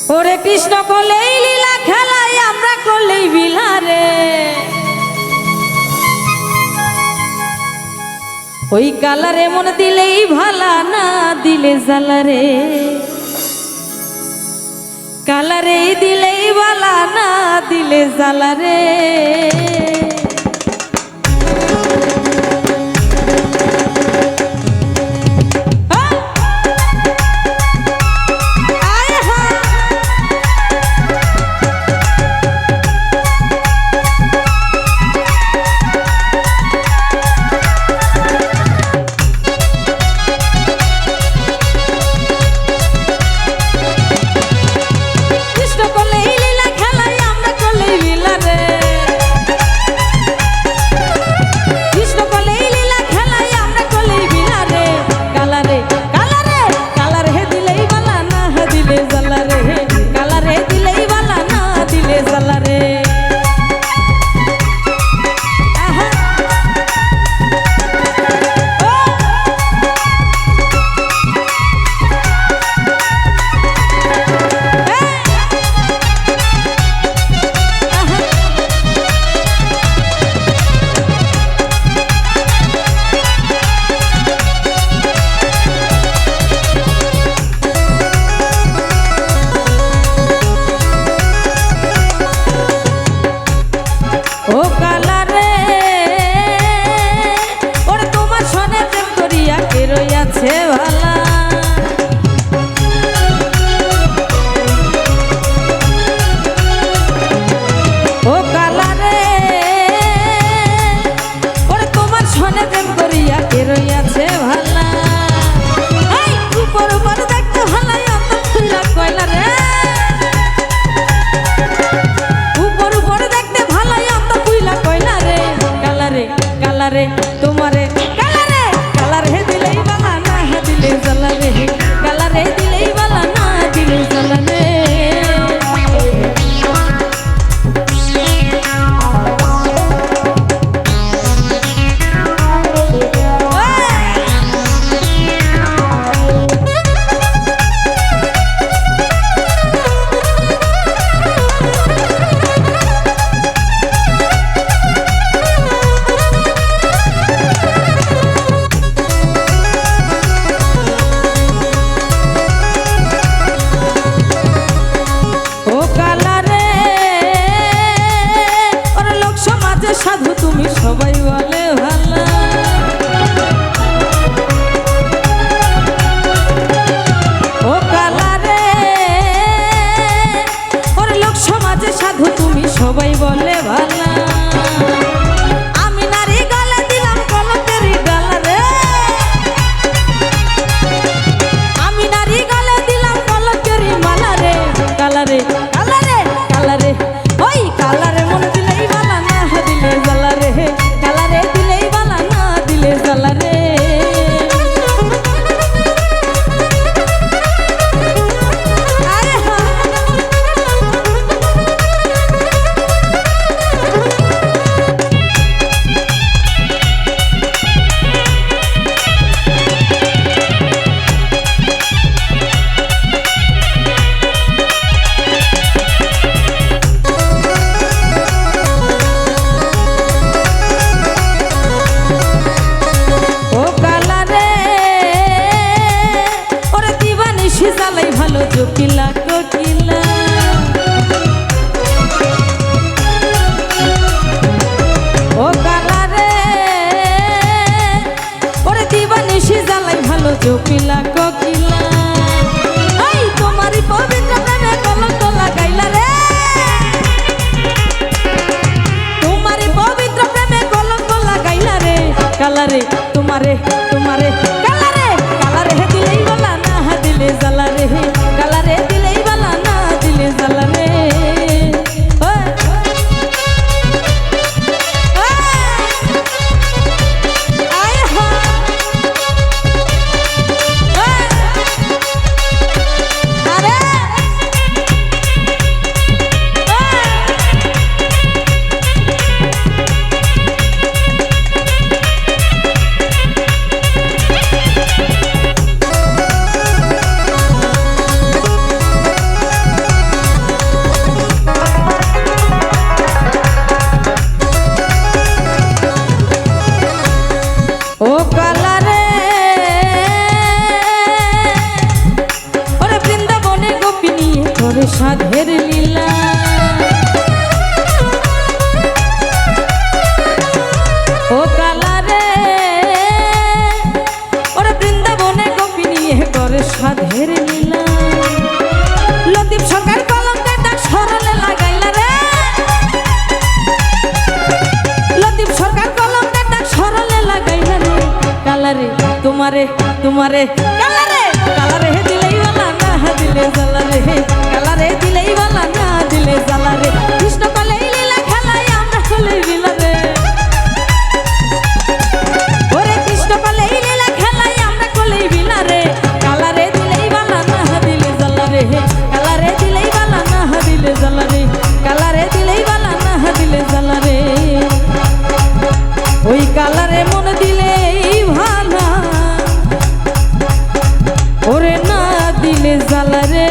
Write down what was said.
ওরে কৃষ্ণ করলেই লীলা খেলাই আমরা করলেই বিলারে ওই কালারে মন দিলেই ভালা না দিলে জ্বালারে কালারে দিলেই ভালা না দিলে জ্বালারে তোমারে কালারে কালার হে দিলেই বালা না দিলে জ্বালারে কালারে দিলেই বালা না দিলে জ্বালারে সাধু তুমি সবাই বলে ভালা ও কালারে ওর লোক সমাজে সাধু তুমি সবাই বলে ভালা আমি নারী গলা দিলাম কলকের গালারে আমি নারী গলা দিলাম কলকের মালারে কালারে কালারে কালারে ওই কালারে মন দিলেই ভালা না দিলে জ্বালারে কালারে দিলেই ভালা না দিলে জ্বালারে জ্বালাই ভালো জকিলা কোকিলা ও কালারে ওরে দিবানিশি জ্বালাই ভালো জকিলা কোকিলা এই তোমারই পবিত্র প্রেমে কলঙ্ক লাগাইলা রে তোমারই পবিত্র প্রেমে কলঙ্ক লাগাইলা রে কালারে তোমারে তোমারে কালারে কালারে দিলেই বলা না দিলে জ্বালারে কালারে দিলেই বালা না দিলে জ্বালারে করে সাধের লীলা ও কালারে ওরে বৃন্দাবনে গোপী নিয়ে করে সাধের লীলা লতিফ সরকার কলমে ডাক সরলে লাগাইলা রে লতিফ সরকার কলমে ডাক সরলে লাগাইলা রে কালারে তোমারে তোমারে কালারে কালারে দিলেই বালা না দিলে জ্বালা রে কালারে দিলেই বালা না দিলে জ্বালা রে কৃষ্ণ কলেই লীলা খেলাই আমরা কলেই লীলা রে ওরে কৃষ্ণ কলেই লীলা খেলাই আমরা কলেই লীলা রে কালারে দিলেই বালা না দিলে জ্বালা রে কালারে দিলেই বালা না দিলে জ্বালা রে কালারে দিলেই বালা না দিলে জ্বালা রে ওই কালারে মন দিলেই ভালা ওরে না দিলে জ্বালা রে